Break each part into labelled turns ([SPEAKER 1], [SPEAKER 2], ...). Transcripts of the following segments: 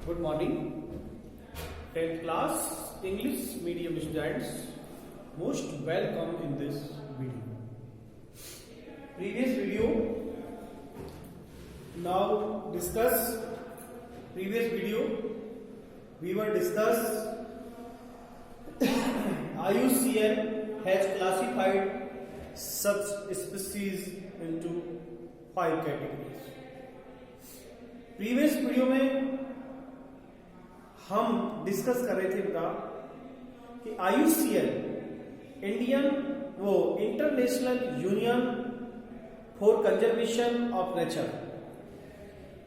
[SPEAKER 1] Good morning, 10th class English medium students. Most welcome in this video. Previous video, now discuss. Previous video, we were discuss IUCN has classified subspecies into 5 categories. Previous video में हम discuss कर रहे थे बेटा कि IUCN international union for conservation of nature,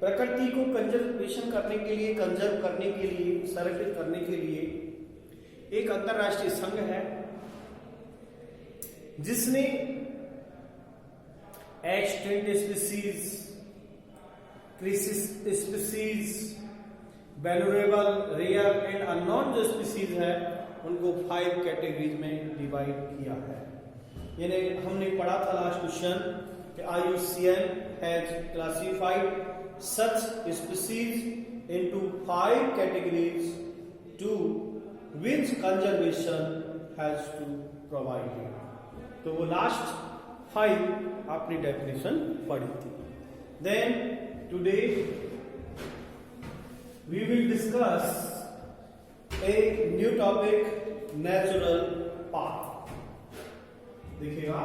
[SPEAKER 1] प्रकृति को conservation करने के लिए, कंजर्व करने के लिए, संरक्षित करने के लिए एक अंतरराष्ट्रीय संघ है जिसने extinct species, crisis species, valuable, rare and unknown जो स्पीसीज है उनको 5 कैटेगरीज में डिवाइड किया है। यानी हमने पढ़ा था लास्ट क्वेश्चन कि IUCN has classified such species into 5 categories to which conservation has to provide. तो वो लास्ट 5 आपने डेफिनेशन पढ़ी थी। Then today we will discuss a new topic, natural park. देखिएगा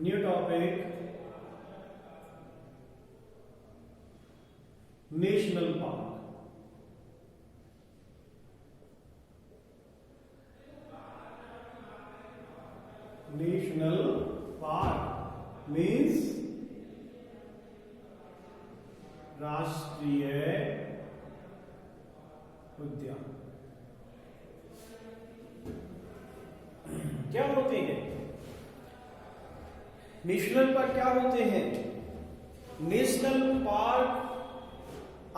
[SPEAKER 1] new topic, national park. National park means राष्ट्रीय उद्यान। क्या होते हैं नेशनल पार्क? क्या होते हैं? National park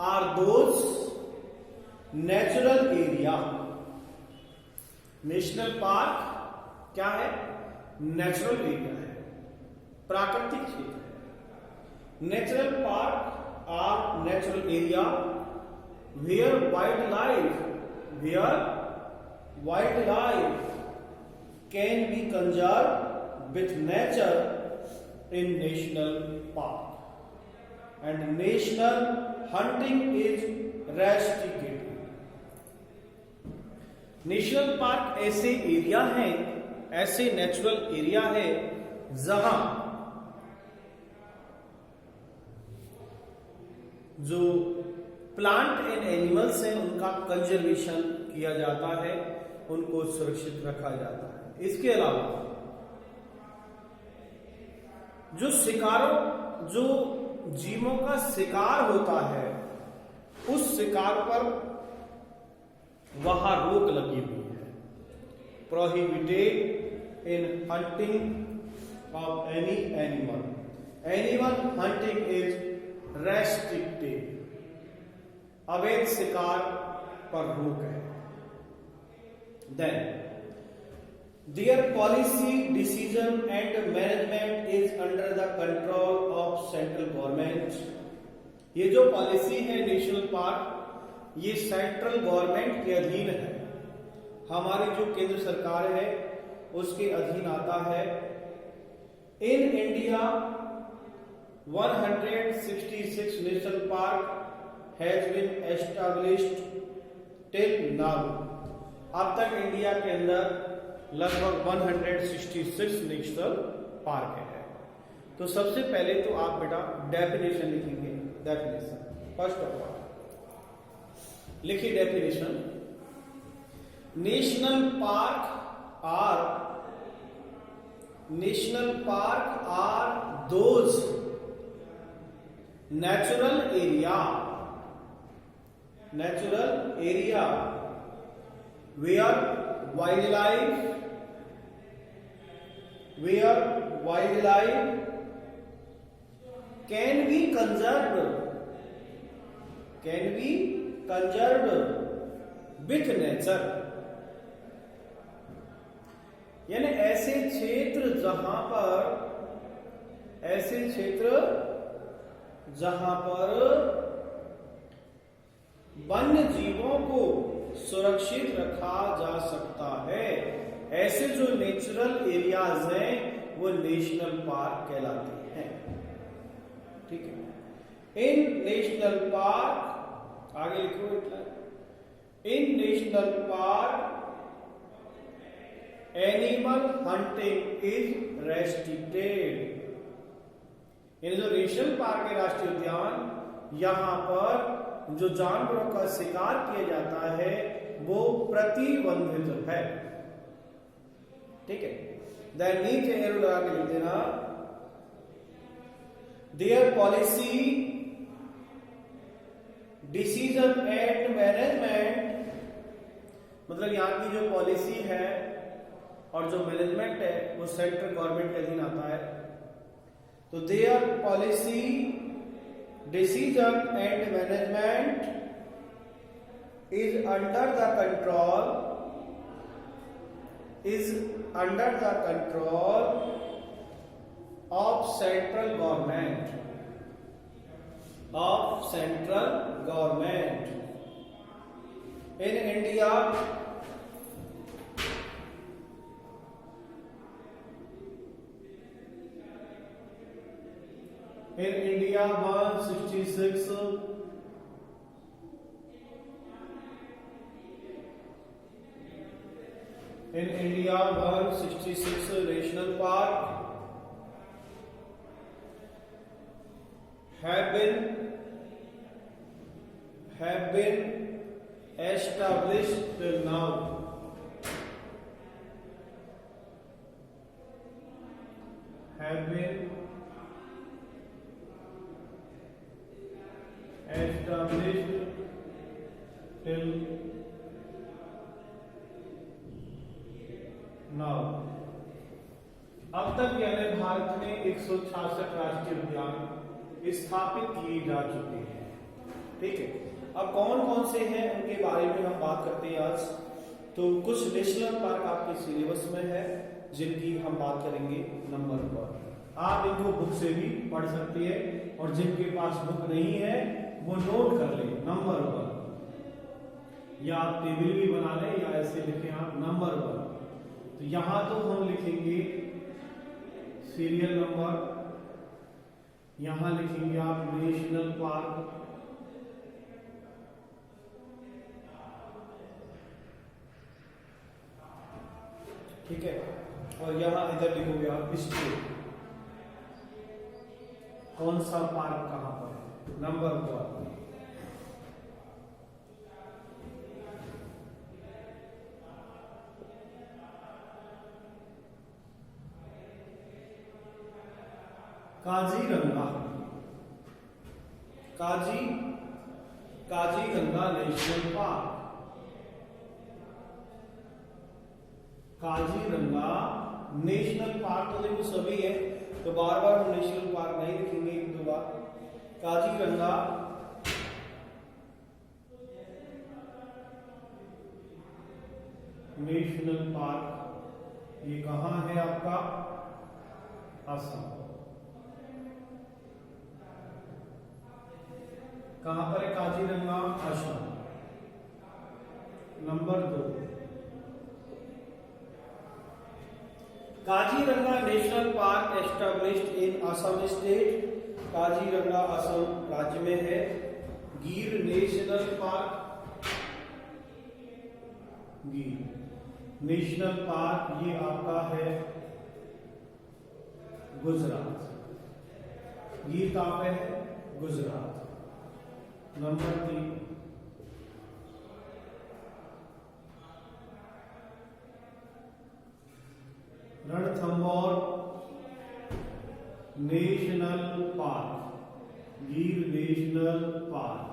[SPEAKER 1] are those natural area. National park क्या है? नेचुरल एरिया है, प्राकृतिक क्षेत्र है। Natural park are natural area where wild life can be conserve with nature in national park and national hunting is restricted। National park ऐसे area हैं, ऐसे natural area है जहां जो प्लांट एंड एनिमल्स हैं उनका कंजर्वेशन किया जाता है, उनको सुरक्षित रखा जाता है। इसके अलावा जो जीवों का शिकार होता है उस शिकार पर वहां रोक लगी हुई है। Prohibited in hunting of any animal hunting is restricted. अवैध शिकार पर रोक है। Then their policy, decision and management is under the control of central government। ये जो पॉलिसी है नेशनल पार्क, ये सेंट्रल गवर्नमेंट के अधीन है। हमारी जो केंद्र सरकार है उसके अधीन आता है। In India 166 national park has been established till now. अब तक इंडिया के अंदर लगभग 166 नेशनल पार्क है। तो सबसे पहले तो आप बेटा डेफिनेशन लिखेंगे। डेफिनेशन फर्स्ट ऑफ ऑल लिखिए definition. National park are those natural area where wildlife can be conserved with nature, यानी ऐसे क्षेत्र जहां पर वन्य जीवों को सुरक्षित रखा जा सकता है, ऐसे जो नेचुरल एरियाज हैं वो नेशनल पार्क कहलाते हैं। ठीक है, इन नेशनल पार्क, आगे लिखो इतना, in national park animal hunting is restricted, यानी जो नेशनल पार्क है, राष्ट्रीय उद्यान, यहां पर जो जानवरों का शिकार किया जाता है वो प्रतिबंधित है। ठीक है, देन नीचे एरो लगा के लिख देना, their policy decision and management, मतलब यहां की जो पॉलिसी है और जो मैनेजमेंट है वो सेंट्रल गवर्नमेंट के अधीन आता है। तो their policy decision and management is under the control of central government in India. In India 166 national park have been established till now. Have been established till now। अब तक यानी भारत में 166 राष्ट्रीय उद्यान स्थापित किए जा चुके हैं। ठीक है, अब कौन कौन से हैं उनके बारे में हम बात करते हैं आज। तो कुछ नेशनल पार्क आपके सिलेबस में है जिनकी हम बात करेंगे नंबर पर। आप इनको बुक से भी पढ़ सकते हैं और जिनके पास बुक नहीं है वो नोट कर ले नंबर वन, या आप टेबल भी बना लें या ऐसे लिखें आप नंबर वन। तो यहां तो हम लिखेंगे सीरियल नंबर, यहां लिखेंगे आप नेशनल पार्क, ठीक है, और यहां इधर लिखोगे आप स्टेट, कौन सा पार्क कहां पर है, number one. Kaziranga National park, Kaziranga National park तो देखो सभी है, तो बार बार हम नेशनल पार्क नहीं लिखेंगे, एक दो बार। काजीरंगा नेशनल पार्क, ये कहां है आपका, असम। कहां पर है Kaziranga, Assam. Number 2, Kaziranga National park established in Assam state, Kaziranga Assam राज्य में है। गिर नेशनल पार्क, गिर नेशनल पार्क ये आपका है गुजरात, गिर कहां पे है, Gujarat. Number 3, Ranthambore national park, गिर नेशनल पार्क,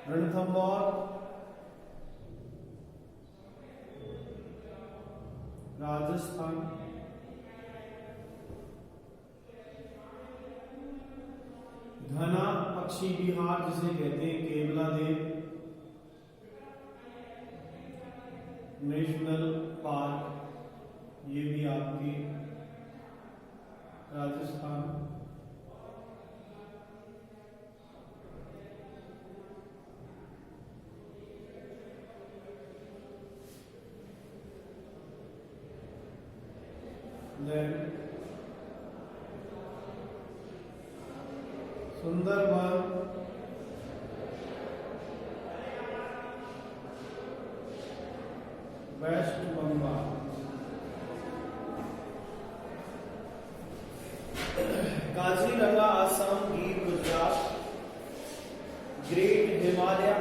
[SPEAKER 1] रणथंभौर राजस्थान। पक्षी विहार जिसे कहते हैं केवलादेव नेशनल पार्क, ये भी आपके Rajasthan. Then Sundarban West Bengal. Kaziranga Assam, Gir Gujarat, Great Himalaya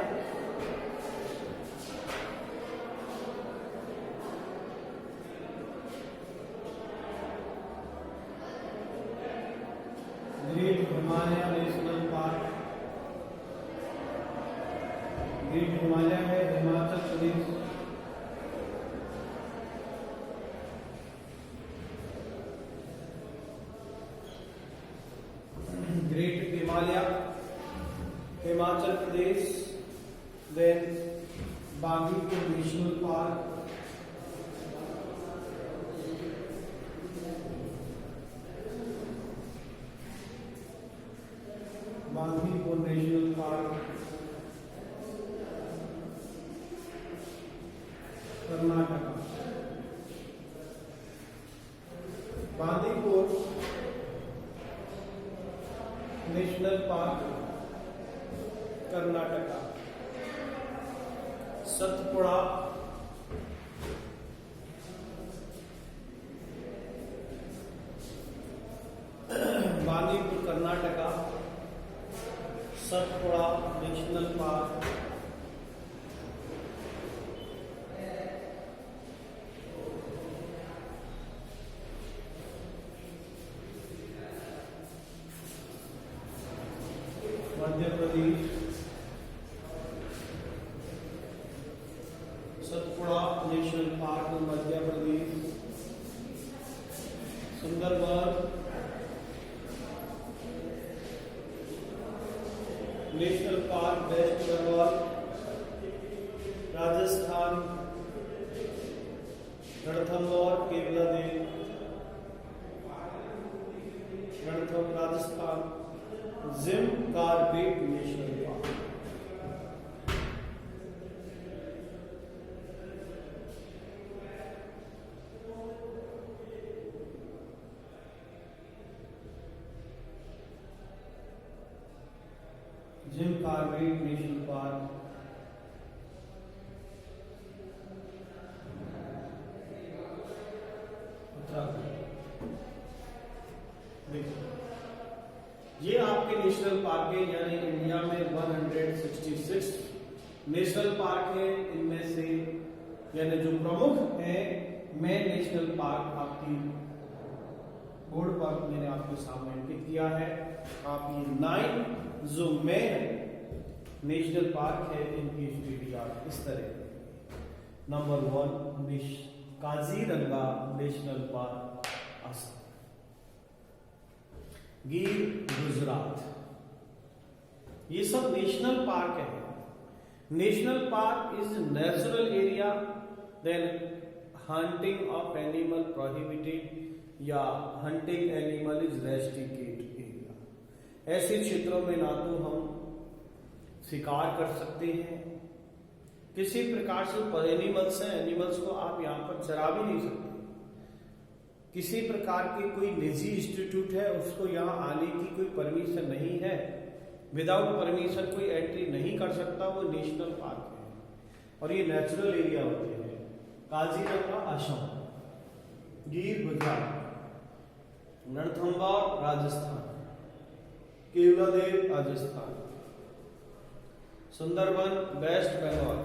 [SPEAKER 1] National Park, Great Himalaya है Himachal Pradesh. Great Himalaya Himachal Pradesh. Then Bandipur National Park, Bandipur National Park Karnataka. Bandipur National Park Karnataka. Satpura Bandipur Karnataka, Satpura National Park. Madhya Pradesh, Satpura National Park Madhya Pradesh. Sundarban National Park West Bengal. Rajasthan Ranthambore Keoladeo, Ranthambh Rajasthan. Jim Corbett National Park. Jim Corbett National Park. Uttarakhand. देखिए ये आपके national park है, यानी India में 166 national park है। इनमें से यानी जो प्रमुख है मेन नेशनल पार्क आपकी बोर्ड पर मैंने आपके सामने अंकित किया है। आप ये 9 जो मेन नेशनल पार्क है इनकी स्टडी आप इस तरह। Number 1 Kaziranga National Park Assam, Gir Gujarat. ये सब नेशनल पार्क है। National park is natural area, then hunting of animal prohibited या hunting animal is restricted area. ऐसे क्षेत्रों में ना तो हम शिकार कर सकते हैं, किसी प्रकार से एनिमल्स हैं, एनिमल्स को आप यहाँ पर चरा भी नहीं सकते। किसी प्रकार के कोई निजी इंस्टीट्यूट है उसको यहाँ आने की कोई परमिशन नहीं है, विदाउट परमिशन कोई एंट्री नहीं कर सकता। वो नेशनल पार्क है और ये नेचुरल एरिया होते हैं। काजीरंगा असम, गिर गुजरात, रणथंभौर राजस्थान, केवलादेव राजस्थान, सुंदरबन वेस्ट बंगाल,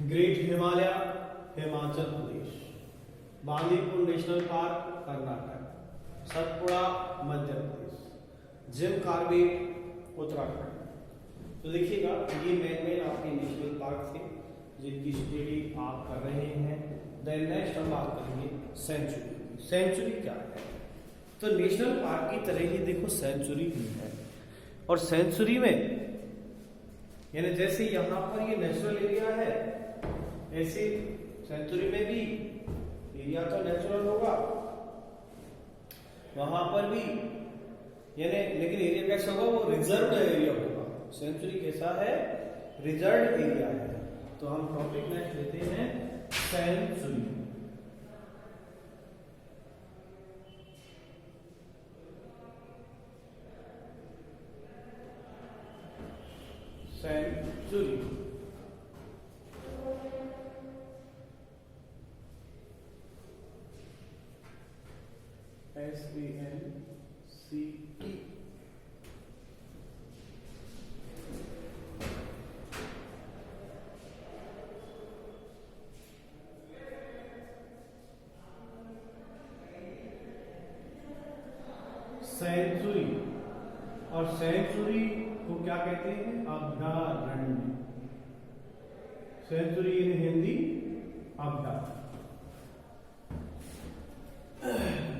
[SPEAKER 1] ग्रेट हिमालय हिमाचल प्रदेश, Bandipur National park Karnataka, Satpura Madhya Pradesh, Jim Corbett Uttarakhand. तो देखिएगा ये मेन आपके नेशनल पार्क थे जिनकी स्टडी आप कर रहे हैं। देन नेक्स्ट हम बात करेंगे सेंचुरी। सेंचुरी क्या है? तो नेशनल पार्क की तरह ही देखो सेंचुरी भी है, और सेंचुरी में यानी जैसे यहां पर ये नेचुरल एरिया है, ऐसे सेंचुरी में भी एरिया तो नेचुरल होगा, वहां पर भी यानी लेकिन एरिया कैसा होगा? वो रिजर्व्ड एरिया होगा। सेंचुरी कैसा है? रिजर्व्ड एरिया है। तो हम टॉपिक नेक्स्ट लेते हैं सेंचुरी। Sanctuary SANCE। सेंचुरी, और सेंचुरी को क्या कहते हैं? अभयारण्य। सेंचुरी इन हिंदी अभयारण्य।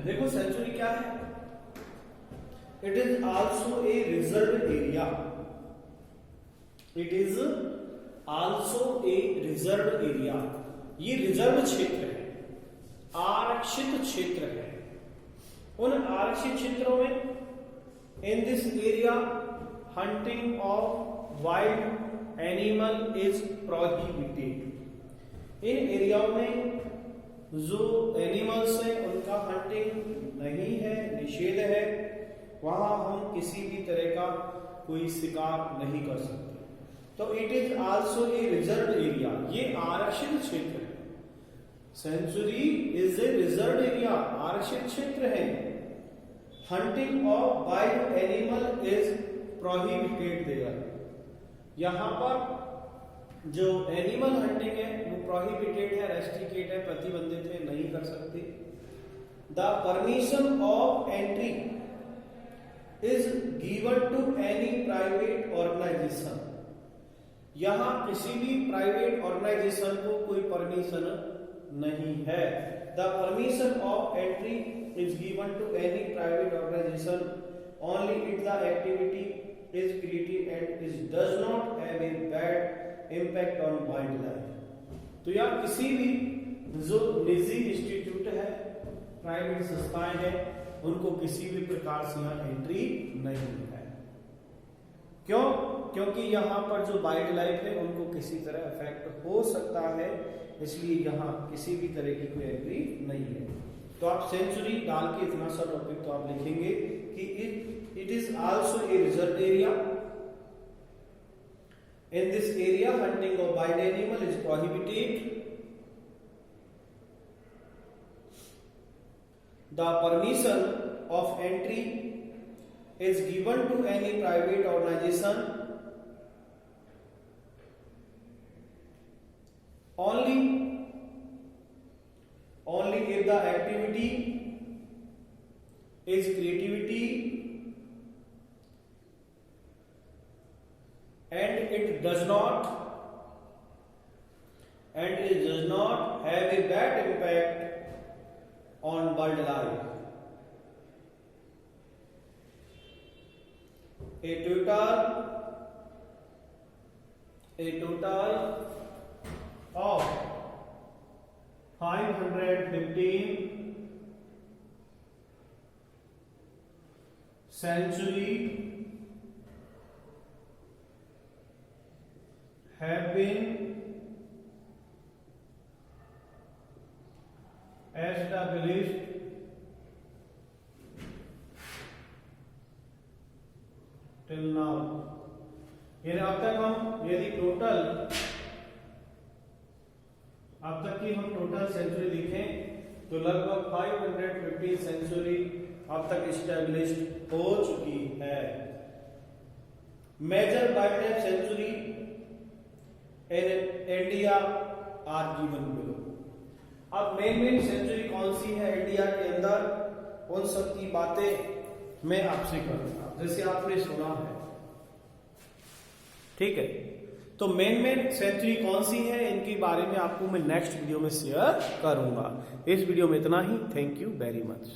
[SPEAKER 1] देखो सेंचुरी क्या है? It is also a reserved area. It is also a reserved area. ये रिजर्व क्षेत्र है, आरक्षित क्षेत्र है। उन आरक्षित क्षेत्रों में in this area hunting of wild animal is prohibited. इन एरियाओं में जो एनिमल्स हैं उनका हंटिंग नहीं है, निषेध है। वहां हम किसी भी तरह का कोई शिकार नहीं कर सकते। तो it is also a reserve area. ये आरक्षित क्षेत्र है। Sanctuary is a reserve area, आरक्षित क्षेत्र है। Hunting of wild animal is prohibited there. यहां पर जो एनिमल हंटिंग है वो प्रोहिबिटेड है, रेस्ट्रिक्टेड है, प्रतिबंधित है, नहीं कर सकते। The permission of entry is given to any private organisation. यहां किसी भी प्राइवेट ऑर्गेनाइजेशन को कोई परमिशन नहीं है। The permission of entry is given to any private organisation only if the activity is creative and is does not have a bad impact on wild life. तो यार किसी भी जो निजी इंस्टीट्यूट है, प्राइवेट संस्थाएं हैं, उनको किसी भी प्रकार से यहाँ एंट्री नहीं है। क्यों? क्योंकि यहाँ पर जो वाइल्ड लाइफ है उनको किसी तरह इफेक्ट हो सकता है, इसलिए यहाँ किसी भी तरह की कोई एंट्री नहीं है। तो आप सेंचुरी डाल के इतना सा टॉपिक तो आप लिखेंगे कि it is also a reserve area. In this area, hunting of wild animal is prohibited. The permission of entry is given to any private organization only if the activity is creativity and it does not have a bad impact on wildlife. A total of 515 sanctuary have been established till now। यानी अब तक हम यदि total अब तक की हम total century लिखें तो लगभग 550 सेंचुरी अब तक एस्टैब्लिश्ड हो चुकी है। Major wild life sanctuary India are given below. अब मेन सेंचुरी कौन सी है इंडिया के अंदर, उन सब की बातें मैं आपसे करूंगा जैसे आपने सुना है, ठीक है। तो मेन सेंचुरी कौन सी है, इनकी के बारे में आपको मैं नेक्स्ट वीडियो में शेयर करूंगा। इस वीडियो में इतना ही। Thank you very much.